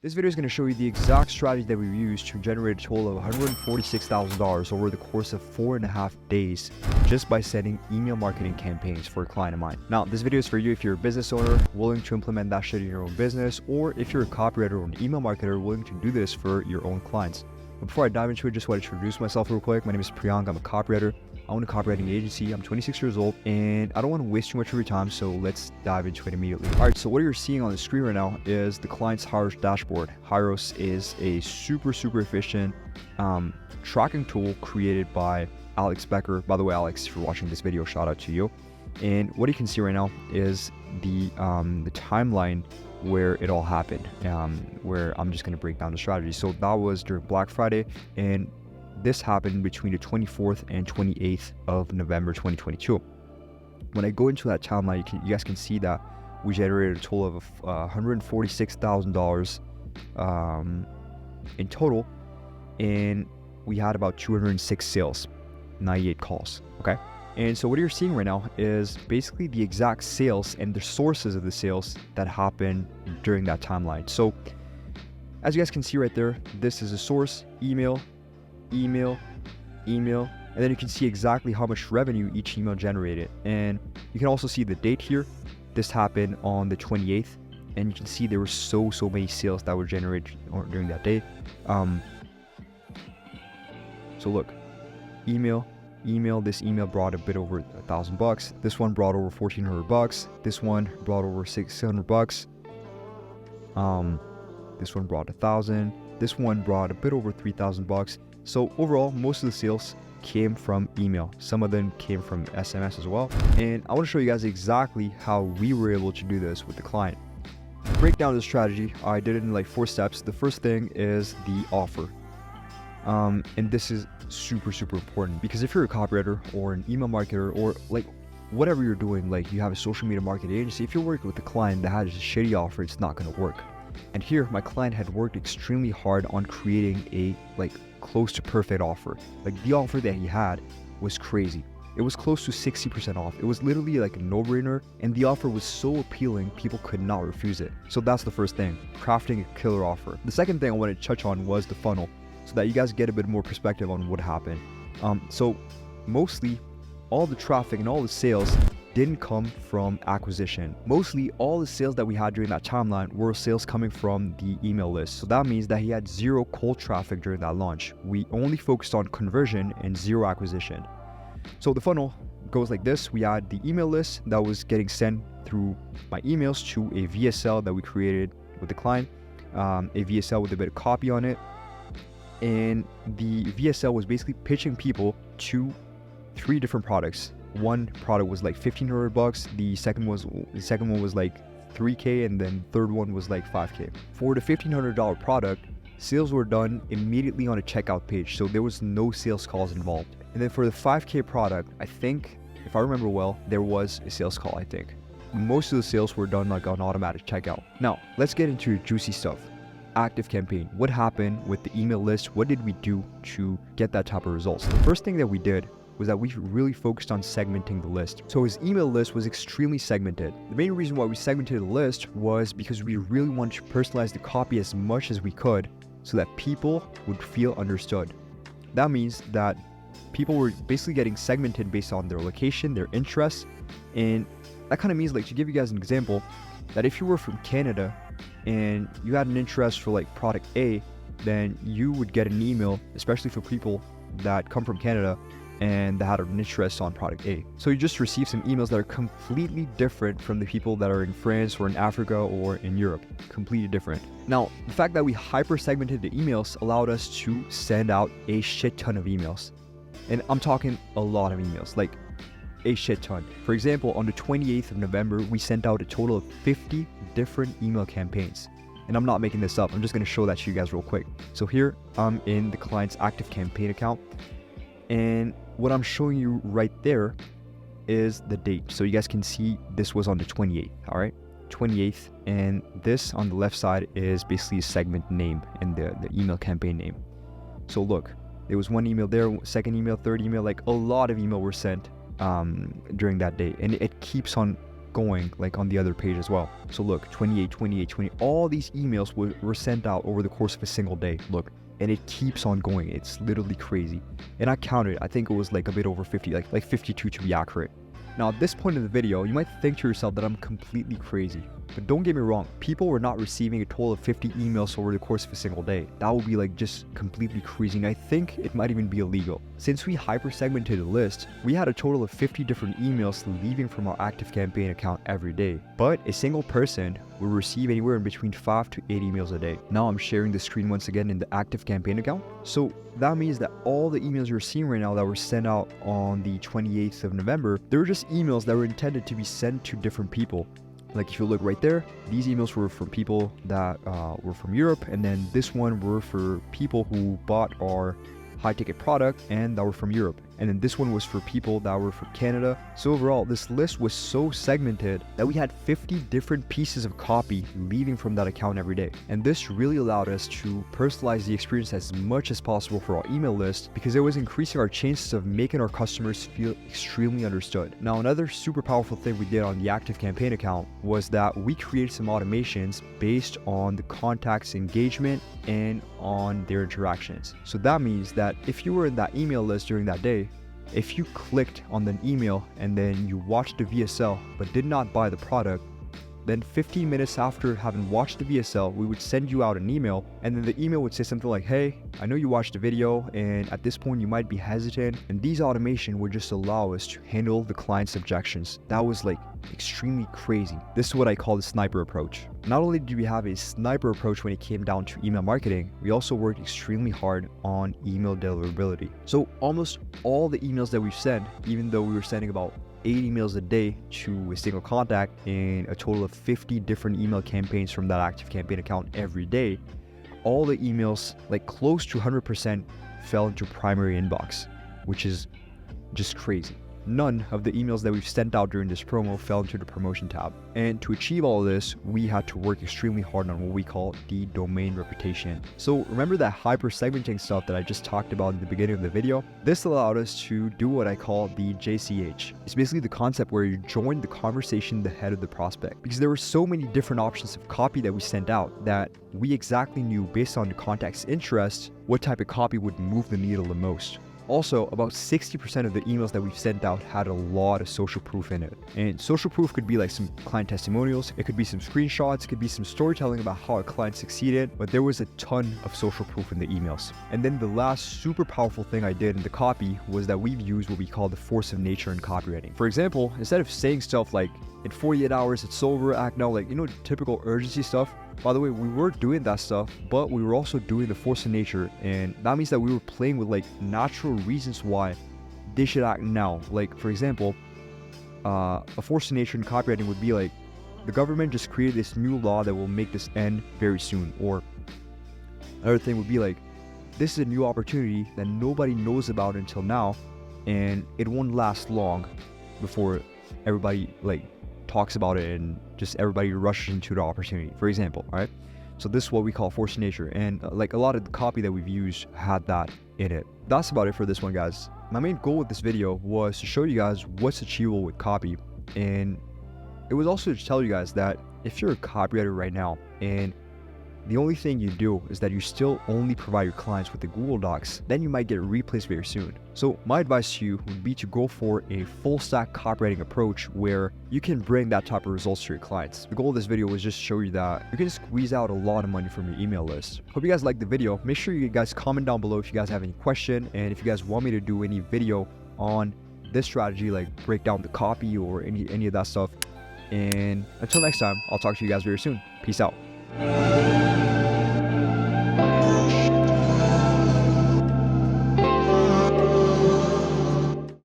This video is going to show you the exact strategy that we used to generate a total of $146,000 over the course of 4.5 days just by setting email marketing campaigns for a client of mine. Now, this video is for you if you're a business owner willing to implement that shit in your own business, or if you're a copywriter or an email marketer willing to do this for your own clients. But before I dive into it, just want to introduce myself real quick. My name is Priyank. I'm a copywriter. I own a copywriting agency. I'm 26 years old and I don't want to waste too much of your time, so let's dive into it immediately. All right, so what you're seeing on the screen right now is the client's Hyros dashboard. Hyros is a super efficient tracking tool created by Alex Becker. By the way, Alex, if you're watching this video, shout out to you. And what you can see right now is the timeline where it all happened, where I'm just going to break down the strategy. So that was during Black Friday, and this happened between the 24th and 28th of November 2022. When I go into that timeline, you guys can see that we generated a total of $146,000 in total, and we had about 206 sales, 98 calls. Okay. And so what you're seeing right now is basically the exact sales and the sources of the sales that happened during that timeline. So as you guys can see right there, this is a source, email, and then you can see exactly how much revenue each email generated. And you can also see the date here. This happened on the 28th, and you can see there were so many sales that were generated during that day. So look, email, this email brought a bit over $1,000. This one brought over $1,400. This one brought over $600. This one brought $1,000. This one brought a bit over $3,000. So overall, most of the sales came from email. Some of them came from SMS as well. And I want to show you guys exactly how we were able to do this with the client. To break down the strategy, I did it in like 4 steps. The first thing is the offer. And this is super important, because if you're a copywriter or an email marketer or like whatever you're doing, like you have a social media marketing agency, if you're working with a client that has a shitty offer, it's not going to work. And here my client had worked extremely hard on creating a close to perfect offer. Like the offer that he had was crazy. It was close to 60% off. It was literally like a no-brainer, and the offer was so appealing, people could not refuse it. So that's the first thing, crafting a killer offer. The second thing I wanted to touch on was the funnel, so that you guys get a bit more perspective on what happened. So mostly all the traffic and all the sales didn't come from acquisition. Mostly all the sales that we had during that timeline were sales coming from the email list. So that means that he had 0 cold traffic during that launch. We only focused on conversion and 0 acquisition. So the funnel goes like this. We had the email list that was getting sent through my emails to a VSL that we created with the client, a VSL with a bit of copy on it. And the VSL was basically pitching people to 3 different products. One product was like $1,500. The second one was like $3K, and then third one was like $5K. For the $1,500 product, sales were done immediately on a checkout page, so there was no sales calls involved. And then for the $5K product, I think, if I remember well, there was a sales call. I think most of the sales were done like on automatic checkout. Now let's get into the juicy stuff. Active campaign. What happened with the email list? What did we do to get that type of results? The first thing that we did was that we really focused on segmenting the list. So his email list was extremely segmented. The main reason why we segmented the list was because we really wanted to personalize the copy as much as we could so that people would feel understood. That means that people were basically getting segmented based on their location, their interests, and that kind of means, like, to give you guys an example, that if you were from Canada and you had an interest for like product A, then you would get an email, especially for people that come from Canada and that had an interest on product A. So you just receive some emails that are completely different from the people that are in France or in Africa or in Europe. Completely different. Now, the fact that we hyper segmented the emails allowed us to send out a shit ton of emails. And I'm talking a lot of emails, like a shit ton. For example, on the 28th of November, we sent out a total of 50 different email campaigns. And I'm not making this up. I'm just going to show that to you guys real quick. So here I'm in the client's active campaign account, and what I'm showing you right there is the date. So you guys can see this was on the 28th, all right? 28th, and this on the left side is basically a segment name and the email campaign name. So look, there was one email there, second email, third email, like a lot of email were sent during that day, and it keeps on going like on the other page as well. So look, 28, 28, 20, all these emails were sent out over the course of a single day. Look, and it keeps on going. It's literally crazy. And I counted, I think it was like a bit over 50, like 52 to be accurate. Now at this point in the video, you might think to yourself that I'm completely crazy. But don't get me wrong, people were not receiving a total of 50 emails over the course of a single day. That would be like just completely crazy, and I think it might even be illegal. Since we hyper-segmented the list, we had a total of 50 different emails leaving from our active campaign account every day. But a single person will receive anywhere in between 5 to 8 emails a day. Now I'm sharing the screen once again in the active campaign account. So that means that all the emails you're seeing right now that were sent out on the 28th of November, they were just emails that were intended to be sent to different people. Like if you look right there, these emails were from people that were from Europe, and then this one were for people who bought our high ticket product and that were from Europe. And then this one was for people that were from Canada. So overall, this list was so segmented that we had 50 different pieces of copy leaving from that account every day. And this really allowed us to personalize the experience as much as possible for our email list, because it was increasing our chances of making our customers feel extremely understood. Now, another super powerful thing we did on the active campaign account was that we created some automations based on the contact's engagement and on their interactions. So that means that if you were in that email list during that day, if you clicked on an email and then you watched the VSL but did not buy the product, then 15 minutes after having watched the VSL, we would send you out an email, and then the email would say something like, hey, I know you watched the video and at this point you might be hesitant, and these automation would just allow us to handle the client's objections. That was like extremely crazy. This is what I call the sniper approach. Not only did we have a sniper approach when it came down to email marketing, we also worked extremely hard on email deliverability. So almost all the emails that we've sent, even though we were sending about 8 emails a day to a single contact in a total of 50 different email campaigns from that active campaign account every day, all the emails, like close to 100%, fell into primary inbox, which is just crazy. None of the emails that we've sent out during this promo fell into the promotion tab. And to achieve all of this, we had to work extremely hard on what we call the domain reputation. So remember that hyper segmenting stuff that I just talked about in the beginning of the video? This allowed us to do what I call the JCH. It's basically the concept where you join the conversation ahead of the prospect. Because there were so many different options of copy that we sent out that we exactly knew, based on the contact's interest, what type of copy would move the needle the most. Also, about 60% of the emails that we've sent out had a lot of social proof in it. And social proof could be like some client testimonials, it could be some screenshots, it could be some storytelling about how a client succeeded, but there was a ton of social proof in the emails. And then the last super powerful thing I did in the copy was that we've used what we call the force of nature in copywriting. For example, instead of saying stuff like, in 48 hours it's over, act now, like, you know, typical urgency stuff. By the way, we were doing that stuff, but we were also doing the force of nature, and that means that we were playing with like natural reasons why they should act now. Like, for example, a force of nature in copywriting would be like, the government just created this new law that will make this end very soon. Or another thing would be like, this is a new opportunity that nobody knows about until now, and it won't last long before everybody like talks about it and just everybody rushes into the opportunity, for example. All right, so this is what we call force of nature, and like a lot of the copy that we've used had that in it. That's about it for this one, guys. My main goal with this video was to show you guys what's achievable with copy, and it was also to tell you guys that if you're a copywriter right now and the only thing you do is that you still only provide your clients with the Google Docs, then you might get replaced very soon. So my advice to you would be to go for a full stack copywriting approach where you can bring that type of results to your clients. The goal of this video was just to show you that you can squeeze out a lot of money from your email list. Hope you guys liked the video. Make sure you guys comment down below if you guys have any question, and if you guys want me to do any video on this strategy, like break down the copy or any of that stuff. And until next time, I'll talk to you guys very soon. Peace out.